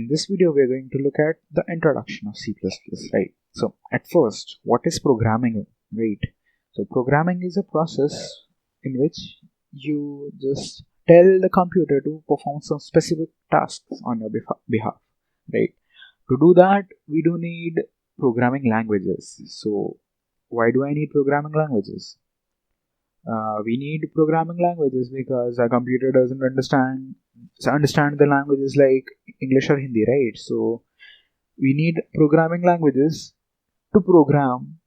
in this video we are going to look at the introduction of C++, right? So at first, what is programming, right? So programming is a process in which you just tell the computer to perform some specific tasks on your behalf, right? To do that, we do need programming languages. So why do I need programming languages? We need programming languages because our computer doesn't understand the languages like English or Hindi, right? So we need programming languages to program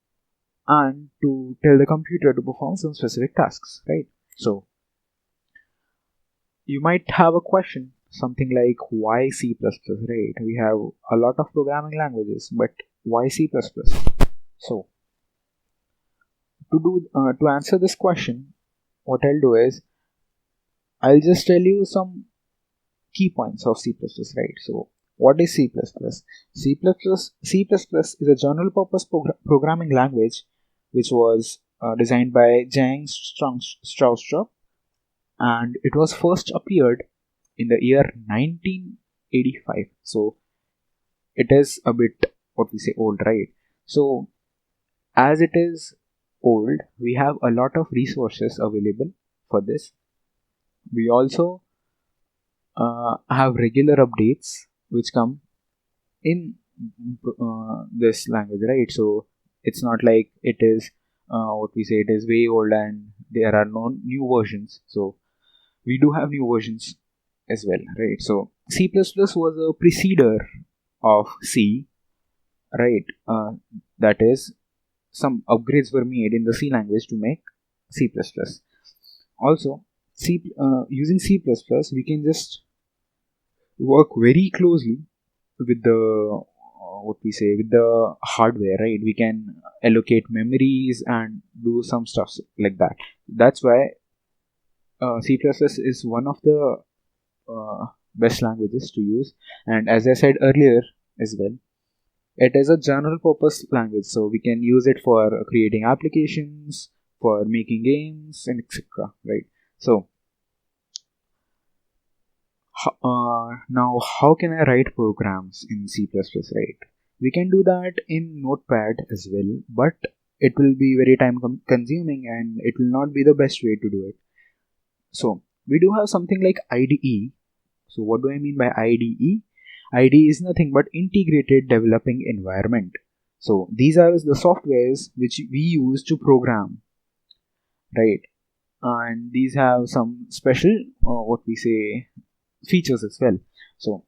and to tell the computer to perform some specific tasks, right? So you might have a question, something like why C++, right? We have a lot of programming languages, but why C++? So to answer this question, what I'll do is I'll just tell you some key points of C++, right? So what is C++? C++ is a general purpose programming language which was designed by James Strausstrup, and it was first appeared in the year 1985. So it is a bit what we say old, right? So as it is old, we have a lot of resources available for this. We also have regular updates which come in this language, right? So it's not like it is what we say it is way old and there are no new versions. So we do have new versions as well, right? So C++ was a preceder of C, right? That is, some upgrades were made in the C language to make C++. Also, using C++, we can just work very closely with the what we say with the hardware, right? We can allocate memories and do some stuff like that. That's why C++ is one of the best languages to use. And as I said earlier as well, it is a general purpose language, so we can use it for creating applications, for making games, and etc., right? So now how can I write programs in C++, right? We can do that in Notepad as well, but it will be very time consuming and it will not be the best way to do it. So we do have something like IDE. So what do I mean by IDE? IDE is nothing but integrated developing environment. So these are the softwares which we use to program, right? And these have some special what we say features as well. So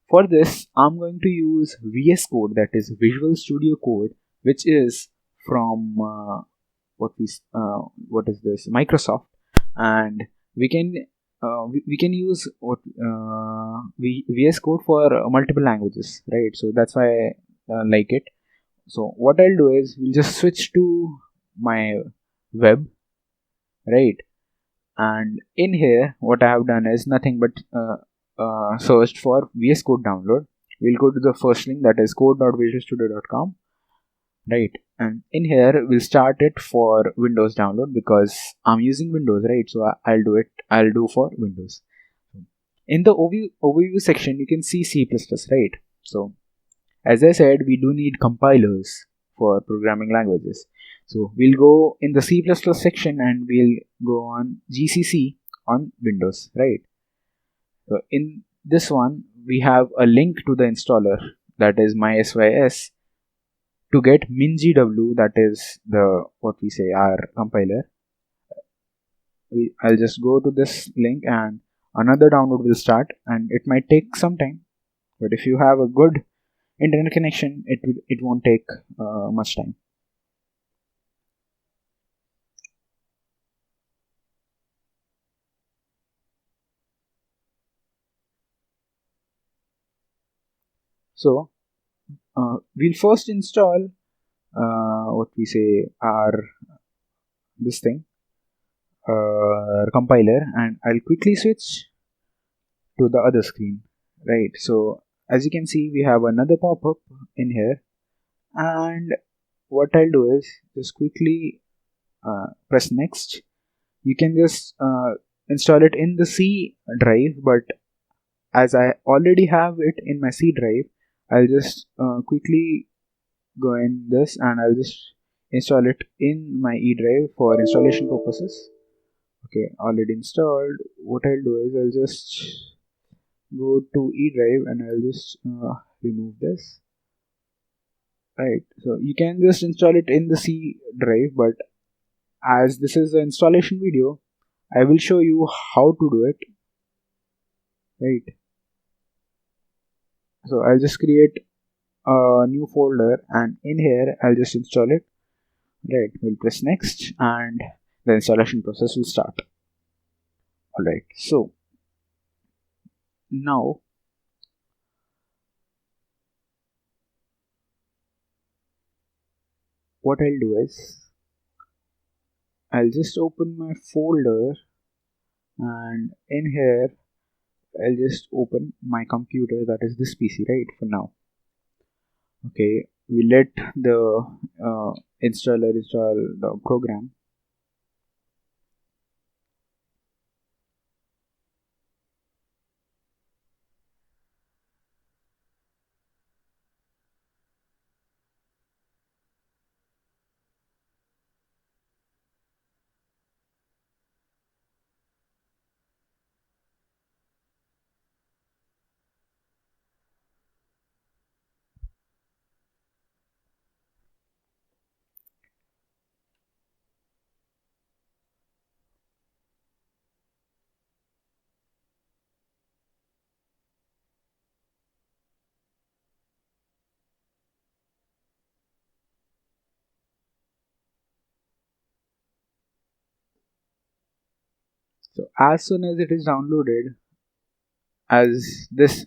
for this, I'm going to use VS Code, that is Visual Studio Code, which is from what is this, Microsoft, and we can we can use VS Code for multiple languages, right? So that's why I like it. So what I'll do is we'll just switch to my web, right? And in here, what I have done is nothing but searched for VS Code download. We'll go to the first link, that is code.visualstudio.com, right? And in here we'll start it for Windows download because I'm using Windows, right? So I'll do for Windows. In the overview section you can see C++, right? So as I said, we do need compilers for programming languages. So we'll go in the C++ section and we'll go on GCC on Windows, right? So in this one, we have a link to the installer, that is mysys, to get mingw, that is the what we say our compiler. I'll just go to this link and another download will start, and it might take some time. But if you have a good internet connection, it won't take much time. So we'll first install what we say our this thing compiler, and I'll quickly switch to the other screen, right? So as you can see, we have another pop-up in here, and what I'll do is just quickly press next. You can just install it in the C drive, but as I already have it in my C drive, I'll just quickly go in this and I'll just install it in my E drive for installation purposes. Okay, already installed. What I'll do is I'll just go to E drive and I'll just remove this. Right, so you can just install it in the C drive, but as this is an installation video, I will show you how to do it. Right, so I'll just create a new folder and in here I'll just install it. Right, we'll press next and the installation process will start. Alright, so now what I'll do is I'll just open my folder and in here I'll just open my computer, that is this PC, right, for now. Okay, we let the installer install the program. So as soon as it is downloaded, as this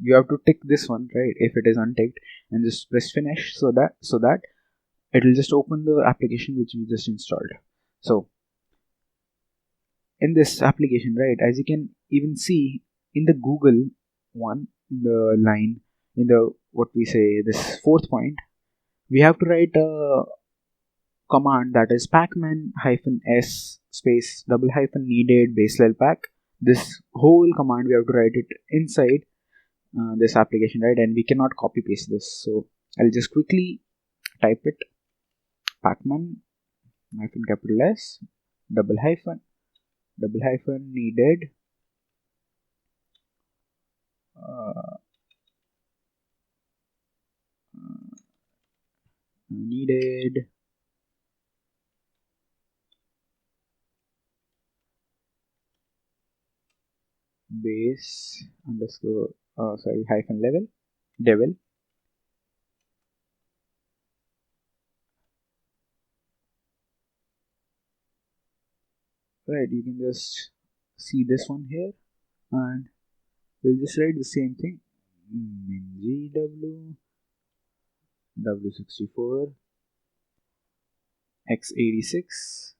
you have to tick this one, right, if it is unticked, and just press finish so that it will just open the application which we just installed. So in this application, right, as you can even see in the Google one, the line in the what we say this fourth point, we have to write a command that is pacman -s space double hyphen needed baseline pack. This whole command we have to write it inside this application, right, and we cannot copy paste this. So I'll just quickly type it pacman hyphen capital S double hyphen needed uh, needed base underscore sorry hyphen level devil. Right, you can just see this one here and we'll just write the same thing gw w64 x86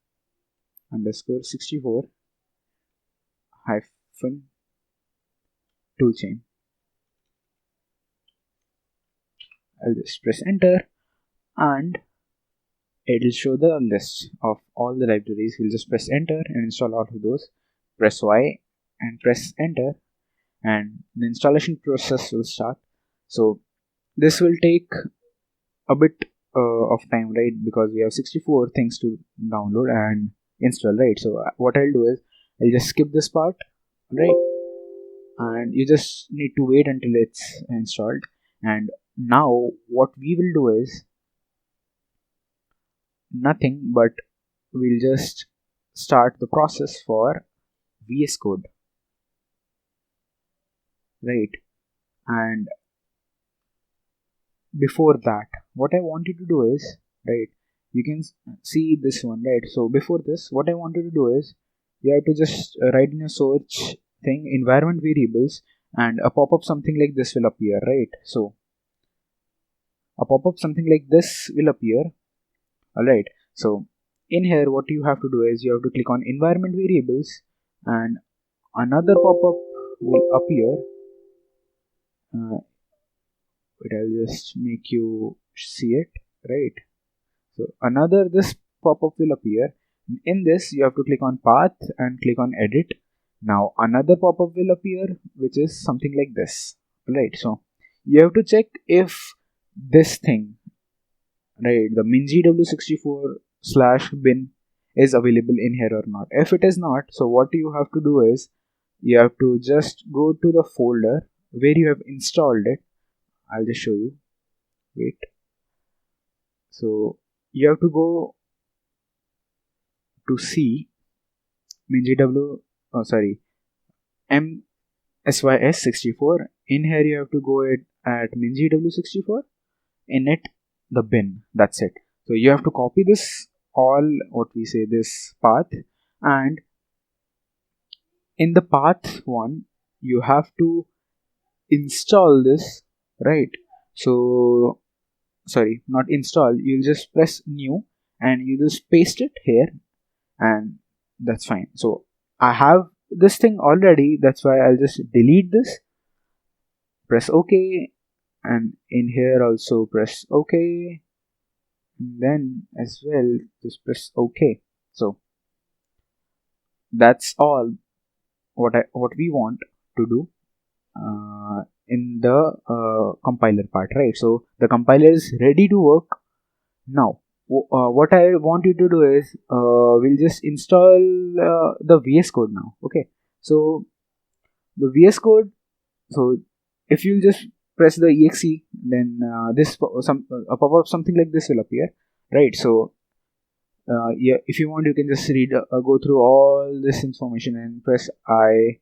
underscore 64 hyphen toolchain. I'll just press enter and it will show the list of all the libraries. We'll just press enter and install all of those. Press Y and press enter and the installation process will start. So this will take a bit of time, right, because we have 64 things to download and install, right. So what I'll do is I'll just skip this part, right, and you just need to wait until it's installed. And now what we will do is nothing but we'll just start the process for VS Code, right. And before that, what I want you to do is, right, you can see this one, right. So before this, what I want you to do is you have to just write in a search thing environment variables and a pop-up something like this will appear, right. So a pop-up something like this will appear. All right, so in here what you have to do is you have to click on environment variables and another pop-up will appear. But I'll just make you see it, right. So another this pop-up will appear. In this you have to click on path and click on edit Now another pop-up will appear, which is something like this, right? So you have to check if this thing, right, the mingw64 slash bin is available in here or not. If it is not, so what you have to do is you have to just go to the folder where you have installed it. I'll just show you. Wait. So you have to go to C mingw, oh sorry, msys64. In here you have to go at mingw64, in it the bin. That's it. So you have to copy this all, what we say, this path, and in the path one you have to install this, right? So sorry, not install, you'll just press new and you just paste it here, and that's fine. So I have this thing already, that's why I'll just delete this, press OK, and in here also press OK, and then as well just press OK. So that's all what we want to do in the compiler part, right? So the compiler is ready to work now. What I want you to do is we'll just install the VS Code now. Okay, so the VS Code. So if you just press the exe, then this a pop-up something like this will appear, right? So yeah, if you want, you can just go through all this information and press I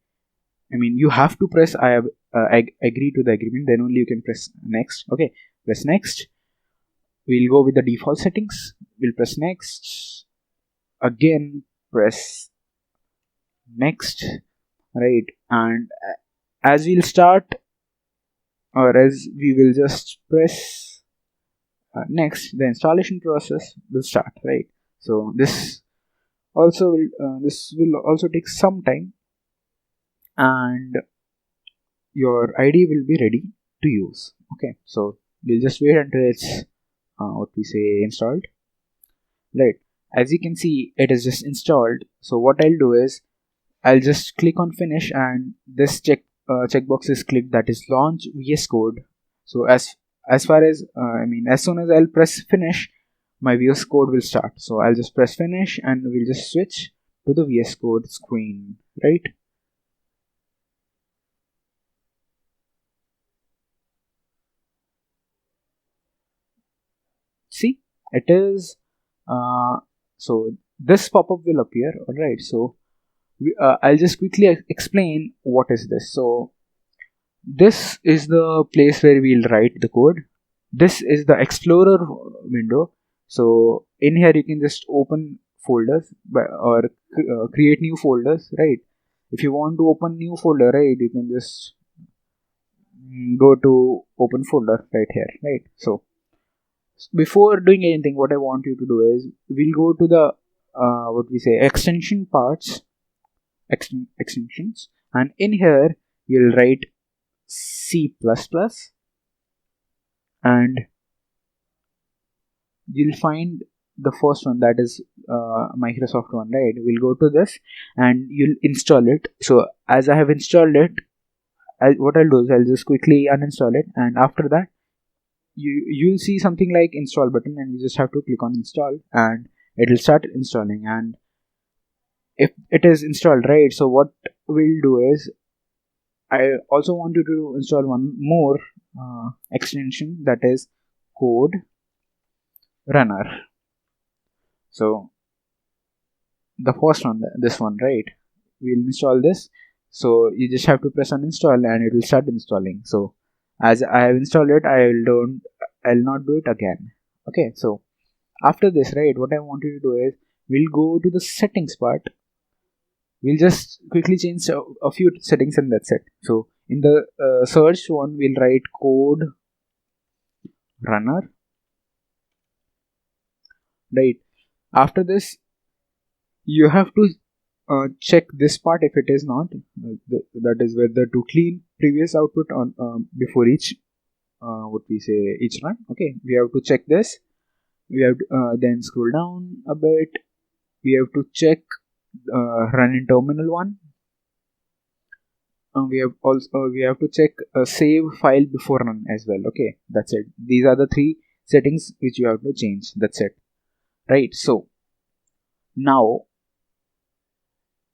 mean, you have to press I have agree to the agreement. Then only you can press next. Okay, press next. We'll go with the default settings. We'll press next. Again, press next. Right, and as we'll start, or as we will just press next, the installation process will start. Right. So this will also take some time, and your ID will be ready to use. Okay, so we'll just wait until it's what we say installed, right? As you can see, it is just installed. So what I'll do is I'll just click on finish, and this checkbox is clicked, that is launch VS Code. So as far as I mean, as soon as I'll press finish, my VS Code will start. So I'll just press finish and we'll just switch to the VS Code screen, right? See, it is so this pop-up will appear. All right, so I'll just quickly explain what is this. So this is the place where we'll write the code. This is the explorer window. So in here you can just open folders or create new folders, right? If you want to open new folder, right, you can just go to open folder right here, right? So before doing anything, what I want you to do is we'll go to the what we say extension parts, extensions, and in here you'll write C++, and you'll find the first one, that is Microsoft one, right? We'll go to this and you'll install it. So as I have installed it, what I'll do is I'll just quickly uninstall it, and after that you'll see something like install button, and you just have to click on install and it will start installing. And if it is installed, right, so what we'll do is I also want you to install one more extension, that is code runner. So the first one, this one, right, we'll install this. So you just have to press on install and it will start installing. So as I have installed it, I'll not do it again. Okay, so after this, right, what I want you to do is we'll go to the settings part. We'll just quickly change a few settings and that's it. So in the search one, we'll write code runner, right? After this, you have to check this part. If it is not, that is whether to clean previous output on before each what we say each run. Okay, we have to check this. We have to then scroll down a bit. We have to check run in terminal one. we have to check save file before run as well. Okay, that's it. These are the three settings which you have to change. That's it, right? So now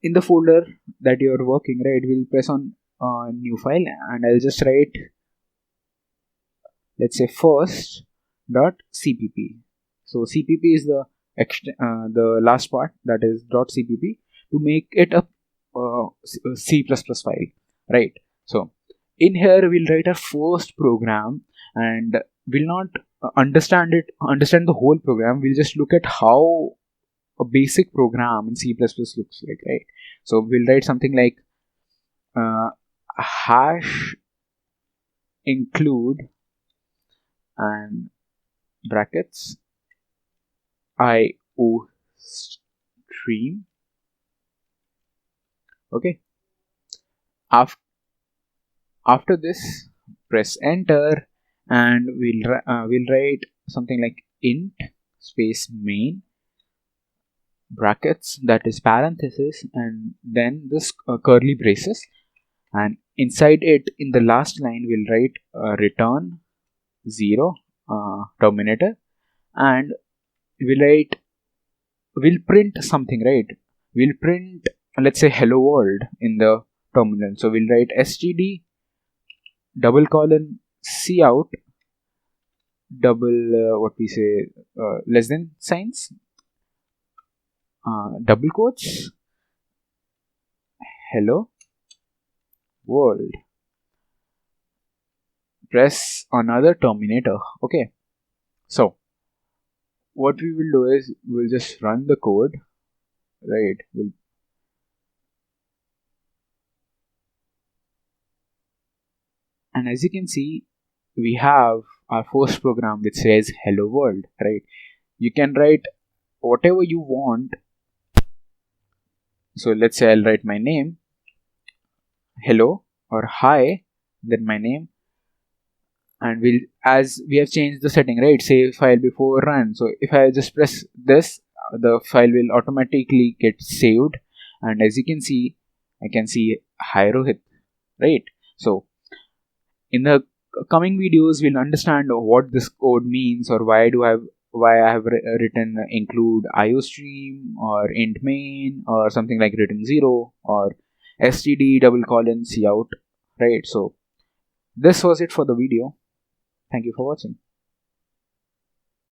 in the folder that you are working, right, we'll press on new file, and I'll just write, let's say, first dot cpp. So cpp is the last part, that is dot cpp, to make it a C++ file, right? So in here we'll write our first program, and we'll not understand the whole program. We'll just look at how a basic program in C++ looks like, right? So we'll write something like hash include and brackets IO stream. Okay. After this, press enter, and we'll write something like int space main brackets, that is parenthesis, and then this curly braces, and inside it, in the last line, we'll write return 0 terminator, and we'll print something, right? We'll print, let's say, hello world in the terminal. So we'll write std double colon cout double what we say less than signs, double quotes, hello world, press another terminator. Okay, so what we will do is we'll just run the code, right? And as you can see, we have our first program which says hello world, right? You can write whatever you want. So let's say I'll write my name, hello, or hi, then my name, and as we have changed the setting, right, save file before run. So if I just press this, the file will automatically get saved, and as you can see, I can see hi Rohit, right? So in the coming videos, we'll understand what this code means, or why I have written include iostream or int main or something like written 0 or std double colon cout, right? So this was it for the video. Thank you for watching.